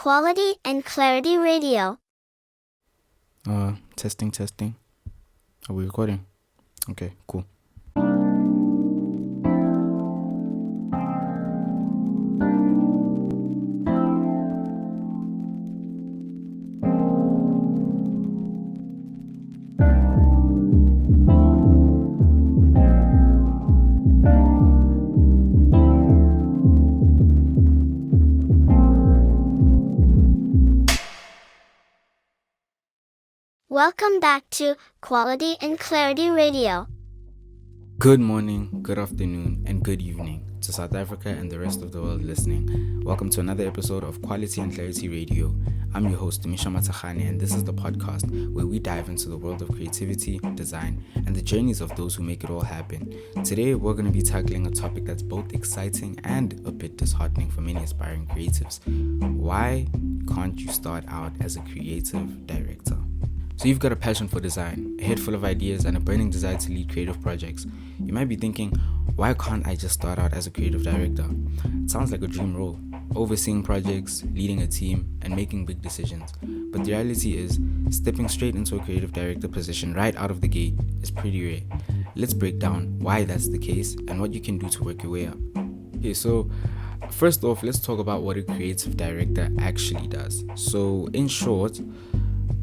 Quality and Clarity Radio. Testing. Are we recording? Okay, cool. Welcome back to Quality and Clarity Radio. Good morning, good afternoon, and good evening to South Africa and the rest of the world listening. Welcome to another episode of Quality and Clarity Radio. I'm your host, Misha Matakhane, and this is the podcast where we dive into the world of creativity, design, and the journeys of those who make it all happen. Today, we're going to be tackling a topic that's both exciting and a bit disheartening for many aspiring creatives. Why can't you start out as a creative director? So you've got a passion for design, a head full of ideas, and a burning desire to lead creative projects. You might be thinking, why can't I just start out as a creative director? It sounds like a dream role, overseeing projects, leading a team, and making big decisions. But the reality is, stepping straight into a creative director position right out of the gate is pretty rare. Let's break down why that's the case and what you can do to work your way up. Okay, so first off, let's talk about what a creative director actually does. So in short,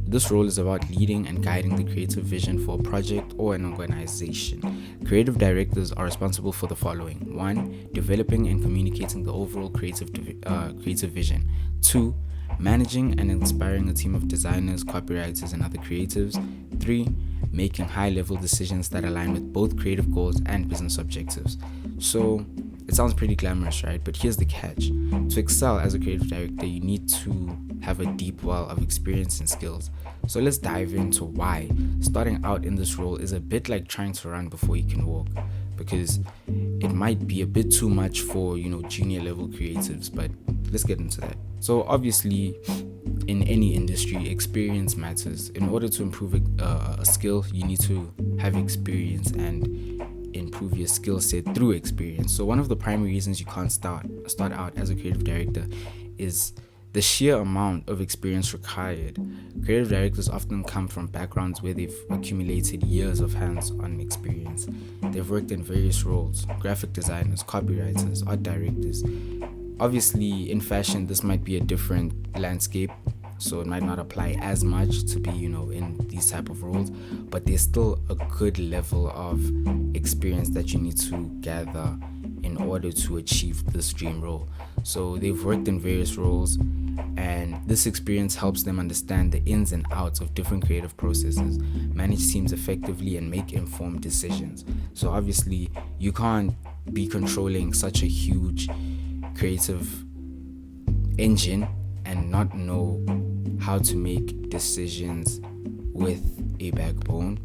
this role is about leading and guiding the creative vision for a project or an organization. Creative directors are responsible for the following. 1. Developing and communicating the overall creative vision. 2. Managing and inspiring a team of designers, copywriters, and other creatives. 3. Making high-level decisions that align with both creative goals and business objectives. So, it sounds pretty glamorous, right? But here's the catch. To excel as a creative director, you need to have a deep well of experience and skills. So let's dive into why starting out in this role is a bit like trying to run before you can walk, because it might be a bit too much for, junior level creatives, but let's get into that. So obviously, in any industry, experience matters. In order to improve a skill, you need to have experience and improve your skill set through experience. So one of the primary reasons you can't start out as a creative director is the sheer amount of experience required. Creative directors often come from backgrounds where they've accumulated years of hands-on experience. They've worked in various roles: graphic designers, copywriters, art directors. Obviously, in fashion, this might be a different landscape, so it might not apply as much to be, in these type of roles, but there's still a good level of experience that you need to gather in order to achieve this dream role. So they've worked in various roles, and this experience helps them understand the ins and outs of different creative processes, manage teams effectively, and make informed decisions. So obviously, you can't be controlling such a huge creative engine and not know how to make decisions with a backbone.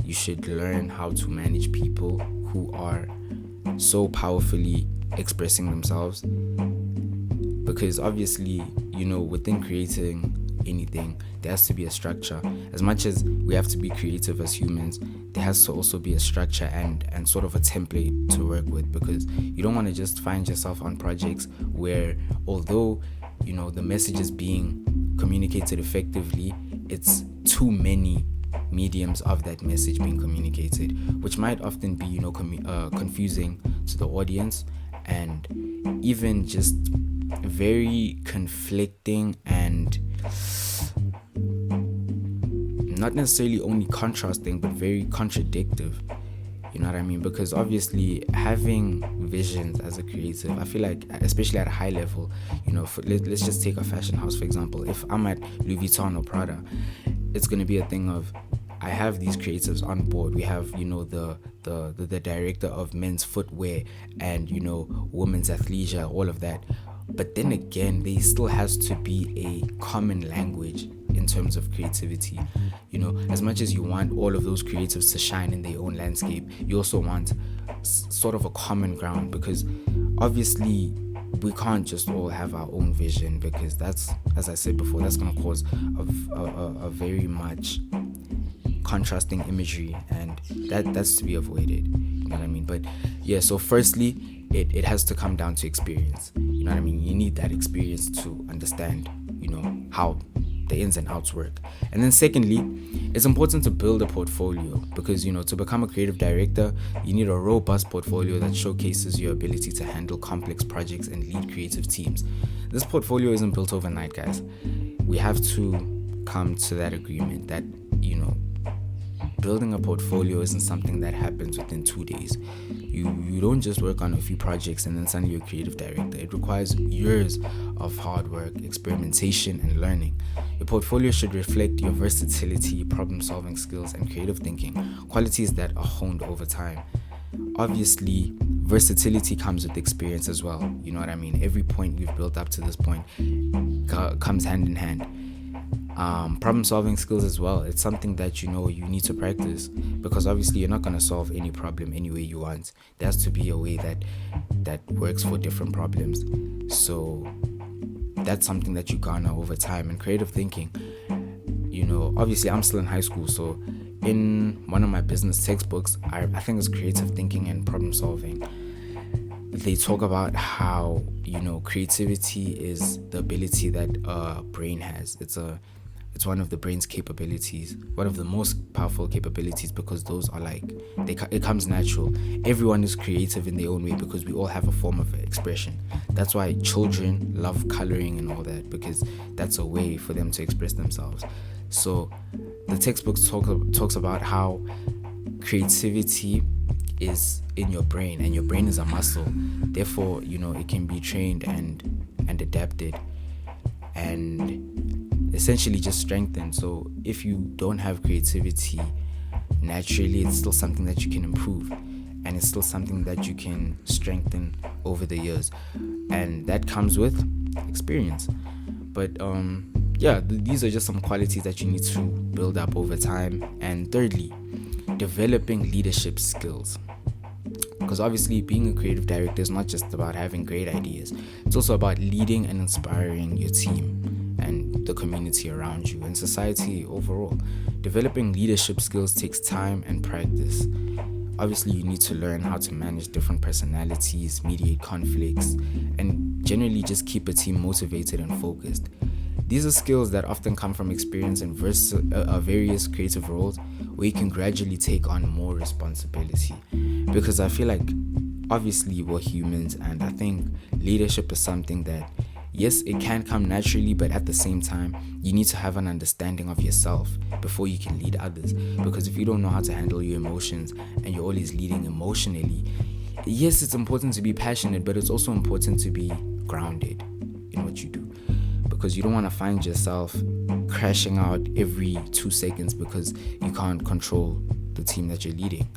You should learn how to manage people who are so powerfully expressing themselves, because obviously, within creating anything, there has to be a structure. As much as we have to be creative as humans, there has to also be a structure and sort of a template to work with, because you don't want to just find yourself on projects where, although the message is being communicated effectively, it's too many mediums of that message being communicated, which might often be confusing to the audience, and even just very conflicting and not necessarily only contrasting, but very contradictive. You know what I mean? Because obviously, having visions as a creative, I feel like, especially at a high level, let's just take a fashion house, for example. If I'm at Louis Vuitton or Prada, it's going to be a thing of, I have these creatives on board. We have, the director of men's footwear and, women's athleisure, all of that. But then again, there still has to be a common language in terms of creativity. As much as you want all of those creatives to shine in their own landscape, you also want sort of a common ground, because obviously we can't just all have our own vision, because that's, as I said before, that's going to cause a very much contrasting imagery, and that's to be avoided. You know what I mean? But yeah, so firstly, it has to come down to experience. know what I mean? You need that experience to understand, how the ins and outs work. And then secondly, it's important to build a portfolio because, to become a creative director, you need a robust portfolio that showcases your ability to handle complex projects and lead creative teams. This portfolio isn't built overnight, guys. We have to come to that agreement that, building a portfolio isn't something that happens within 2 days. You don't just work on a few projects and then suddenly you're a creative director. It requires years of hard work, experimentation, and learning. Your portfolio should reflect your versatility, problem-solving skills, and creative thinking, qualities that are honed over time. Obviously, versatility comes with experience as well. You know what I mean? Every point we've built up to this point comes hand in hand. Problem-solving skills as well. It's something that you need to practice because obviously you're not going to solve any problem any way you want. There has to be a way that works for different problems. So that's something that you garner over time. And creative thinking, obviously I'm still in high school, so in one of my business textbooks, I think it's creative thinking and problem solving. They talk about how creativity is the ability that a brain has. It's one of the brain's capabilities, one of the most powerful capabilities, because those are it comes natural. Everyone is creative in their own way because we all have a form of expression. That's why children love coloring and all that, because that's a way for them to express themselves. So the textbook talks about how creativity is in your brain, and your brain is a muscle. Therefore, it can be trained and adapted and essentially just strengthened. So if you don't have creativity naturally, it's still something that you can improve, and it's still something that you can strengthen over the years, and that comes with experience. But these are just some qualities that you need to build up over time. And thirdly, developing leadership skills, because obviously being a creative director is not just about having great ideas. It's also about leading and inspiring your team and the community around you and society overall. Developing leadership skills takes time and practice. Obviously, you need to learn how to manage different personalities, mediate conflicts, and generally just keep a team motivated and focused. These are skills that often come from experience in various creative roles where you can gradually take on more responsibility. Because I feel like, obviously, we're humans, and I think leadership is something that, yes, it can come naturally, but at the same time, you need to have an understanding of yourself before you can lead others. Because if you don't know how to handle your emotions and you're always leading emotionally, yes, it's important to be passionate, but it's also important to be grounded in what you do. Because you don't want to find yourself crashing out every 2 seconds because you can't control the team that you're leading.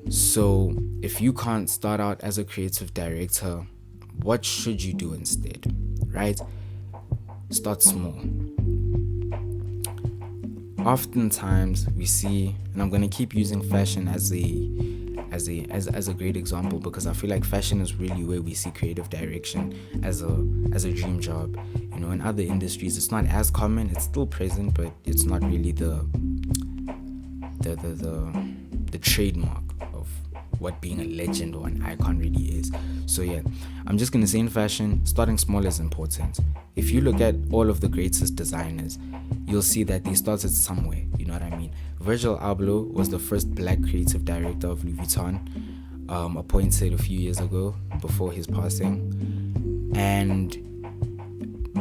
So if you can't start out as a creative director, what should you do instead, right? Start small. Oftentimes we see, and I'm going to keep using fashion as a great example, because I feel like fashion is really where we see creative direction as a dream job. In other industries it's not as common. It's still present, but it's not really the trademark of what being a legend or an icon really is. So yeah, I'm just gonna say in fashion, starting small is important. If you look at all of the greatest designers, you'll see that they started somewhere. You know what I mean? Virgil Abloh was the first black creative director of Louis Vuitton, appointed a few years ago before his passing. And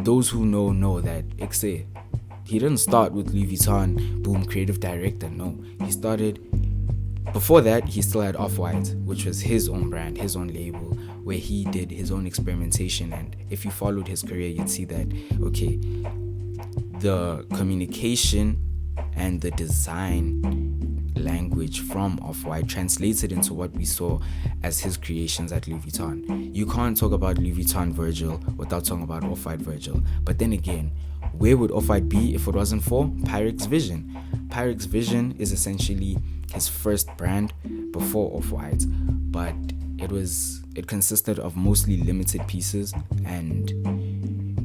those who know that Ikse, he didn't start with Louis Vuitton, boom, creative director. No, he started, before that he still had Off-White, which was his own brand, his own label, where he did his own experimentation. And if you followed his career, you'd see that, okay, the communication and the design language from Off-White translated into what we saw as his creations at Louis Vuitton. You can't talk about Louis Vuitton Virgil without talking about Off-White Virgil. But then again, where would Off-White be if it wasn't for Pyrex Vision? Pyrex Vision is essentially his first brand before Off-White, but it consisted of mostly limited pieces, and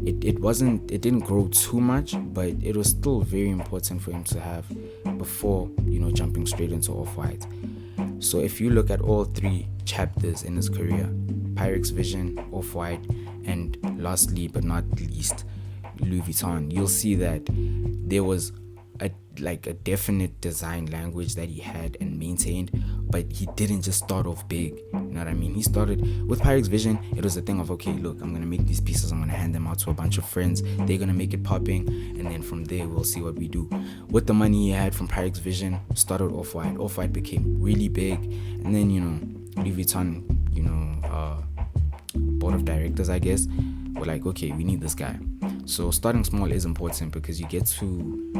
it didn't grow too much, but it was still very important for him to have before jumping straight into Off-White. So if you look at all 3 chapters in his career, Pyrex Vision, Off-White, And lastly but not least, Louis Vuitton. You'll see that there was a definite design language that he had and maintained, but he didn't just start off big. You know what I mean? He started with Pyrex Vision. It was a thing of, okay, look, I'm gonna make these pieces, I'm gonna hand them out to a bunch of friends, they're gonna make it popping, and then from there we'll see what we do. With the money he had from Pyrex Vision, started Off-White. Off-White became really big, and then Louis Vuitton, board of directors, I guess, were like, okay, we need this guy. So starting small is important because you get to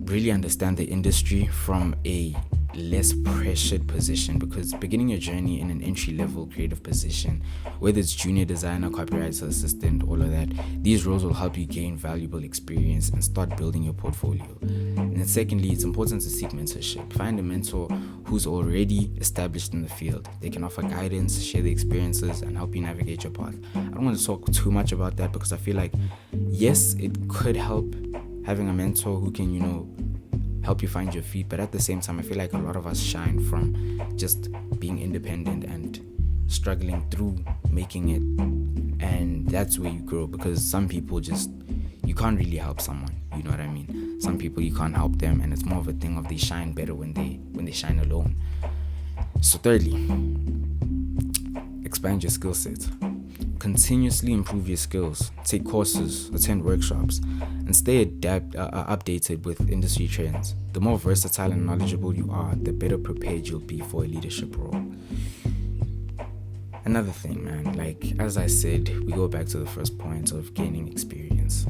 really understand the industry from a less pressured position, because beginning your journey in an entry-level creative position, whether it's junior designer, copywriter, assistant, all of that, these roles will help you gain valuable experience and start building your portfolio. And then secondly, it's important to seek mentorship. Find a mentor who's already established in the field. They can offer guidance, share the experiences, and help you navigate your path. I don't want to talk too much about that because I feel like, yes, it could help having a mentor who can, help you find your feet, but at the same time, I feel like a lot of us shine from just being independent and struggling through making it, and that's where you grow, because some people you can't really help someone, you know what I mean? Some people you can't help them, and it's more of a thing of they shine better when they shine alone. So thirdly, expand your skill set. Continuously improve your skills, take courses, attend workshops, and stay updated with industry trends. The more versatile and knowledgeable you are, the better prepared you'll be for a leadership role. Another thing, man, as I said, we go back to the first point of gaining experience.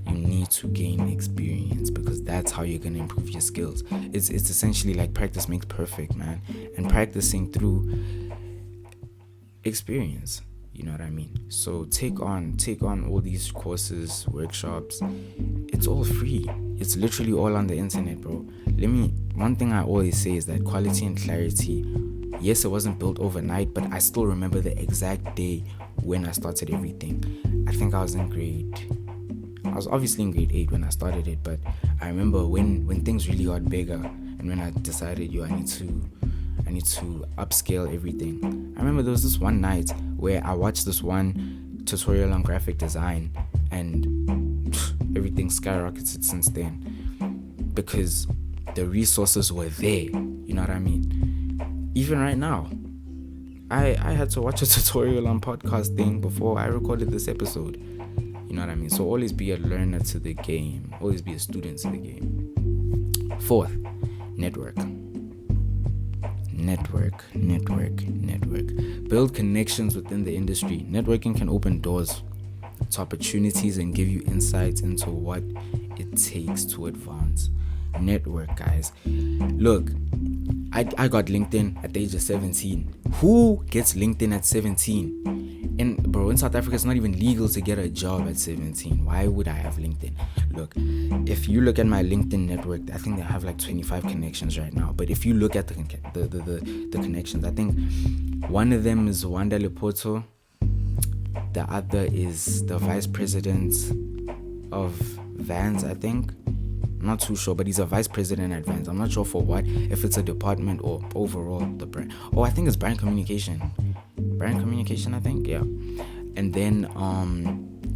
You need to gain experience because that's how you're going to improve your skills. It's essentially like practice makes perfect, man, and practicing through experience. You know what I mean? So take on all these courses, workshops. It's all free. It's literally all on the internet, bro. One thing I always say is that quality and clarity, yes, it wasn't built overnight, but I still remember the exact day when I started everything. I think I was obviously in grade 8 when I started it, but I remember when things really got bigger and when I decided, I need to upscale everything. I remember there was this one night where I watched this one tutorial on graphic design, and everything skyrocketed since then because the resources were there. You know what I mean? Even right now, I had to watch a tutorial on podcasting before I recorded this episode. You know what I mean? So always be a learner to the game. Always be a student to the game. Fourth, network. Build connections within the industry. Networking can open doors to opportunities and give you insights into what it takes to advance. Network, guys. Look, I got LinkedIn at the age of 17. Who gets LinkedIn at 17? In South Africa, it's not even legal to get a job at 17. Why would I have LinkedIn? Look, if you look at my LinkedIn network, I think they have 25 connections right now. But if you look at the connections, I think one of them is Wanda Lepoto. The other is the vice president of Vans, I think. I'm not too sure, but he's a vice president at Vans. I'm not sure for what, if it's a department or overall the brand. Oh, I think it's brand communication. I think, yeah. And then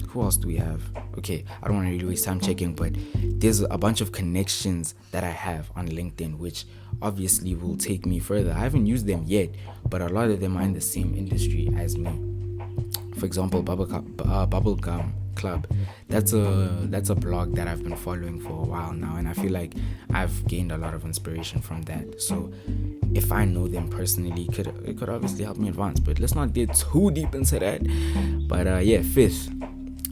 who else do we have? Okay, I don't want to really waste time checking, but there's a bunch of connections that I have on LinkedIn, which obviously will take me further. I haven't used them yet, but a lot of them are in the same industry as me. For example, Bubblegum Club. That's a blog that I've been following for a while now, and I feel like I've gained a lot of inspiration from that. So if I know them personally, it could obviously help me advance, but let's not get too deep into that. But fifth,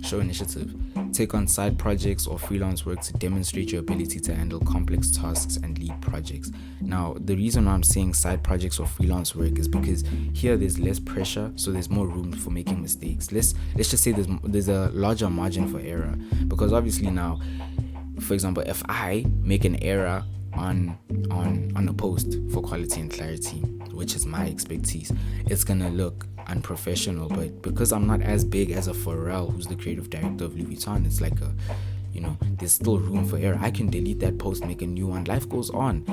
show initiative. Take on side projects or freelance work to demonstrate your ability to handle complex tasks and lead projects. Now, the reason why I'm saying side projects or freelance work is because here there's less pressure, so there's more room for making mistakes. Let's just say there's a larger margin for error, because obviously now, for example, if I make an error on a post for quality and clarity, which is my expertise, it's gonna look unprofessional. But because I'm not as big as a Pharrell, who's the creative director of Louis Vuitton, it's like there's still room for error. I can delete that post, make a new one. Life goes on.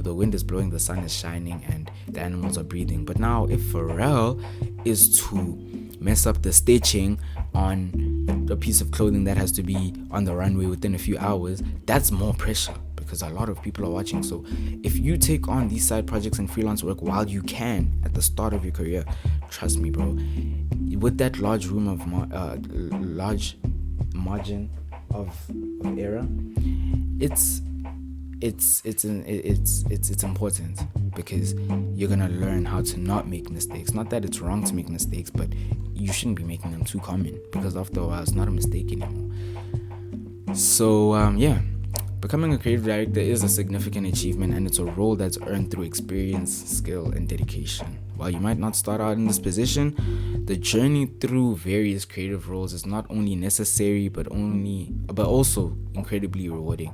The wind is blowing, the sun is shining, and the animals are breathing. But now, if Pharrell is to mess up the stitching on a piece of clothing that has to be on the runway within a few hours, that's more pressure because a lot of people are watching. So if you take on these side projects and freelance work while you can at the start of your career, trust me, bro, with that large margin of error, it's important because you're gonna learn how to not make mistakes. Not that it's wrong to make mistakes, but you shouldn't be making them too common, because after a while it's not a mistake anymore. So becoming a creative director is a significant achievement, and it's a role that's earned through experience, skill, and dedication. While you might not start out in this position, the journey through various creative roles is not only necessary but also incredibly rewarding.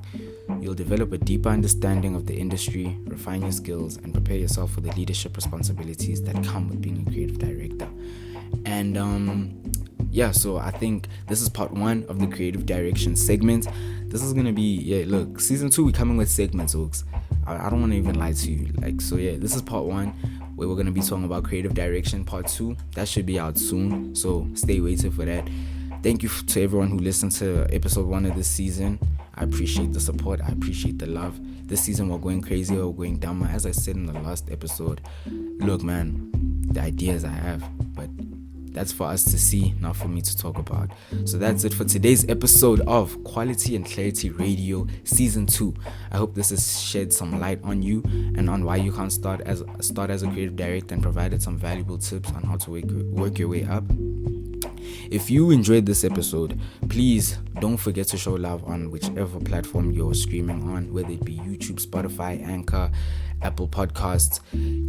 You'll develop a deeper understanding of the industry, refine your skills, and prepare yourself for the leadership responsibilities that come with being a creative director. And so I think this is part 1 of the creative direction segment. This is gonna be season 2, we're coming with segments, folks. I don't want to even lie to you. This is part 1 where we're gonna be talking about creative direction. Part 2, that should be out soon, so stay waiting for that. Thank you to everyone who listened to episode 1 of this season. I appreciate the support. I appreciate the love. This season we're going crazy, we're going dumber. As I said in the last episode, look, man, the ideas I have, but that's for us to see, not for me to talk about. So that's it for today's episode of Quality and Clarity Radio Season 2. I hope this has shed some light on you and on why you can't start as a creative director, and provided some valuable tips on how to work your way up. If you enjoyed this episode, please don't forget to show love on whichever platform you're streaming on, whether it be YouTube, Spotify, Anchor, Apple Podcasts.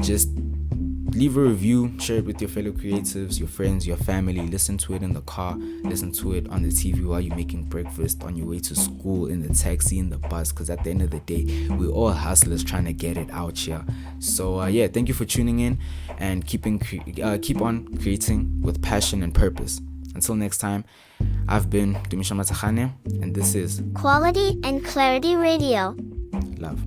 Just leave a review, share it with your fellow creatives, your friends, your family. Listen to it in the car, listen to it on the TV while you're making breakfast, on your way to school, in the taxi, in the bus, because at the end of the day, we're all hustlers trying to get it out here. So thank you for tuning in, and keep on creating with passion and purpose. Until next time, I've been Dumisha Matahane, and this is Quality and Clarity Radio. Love.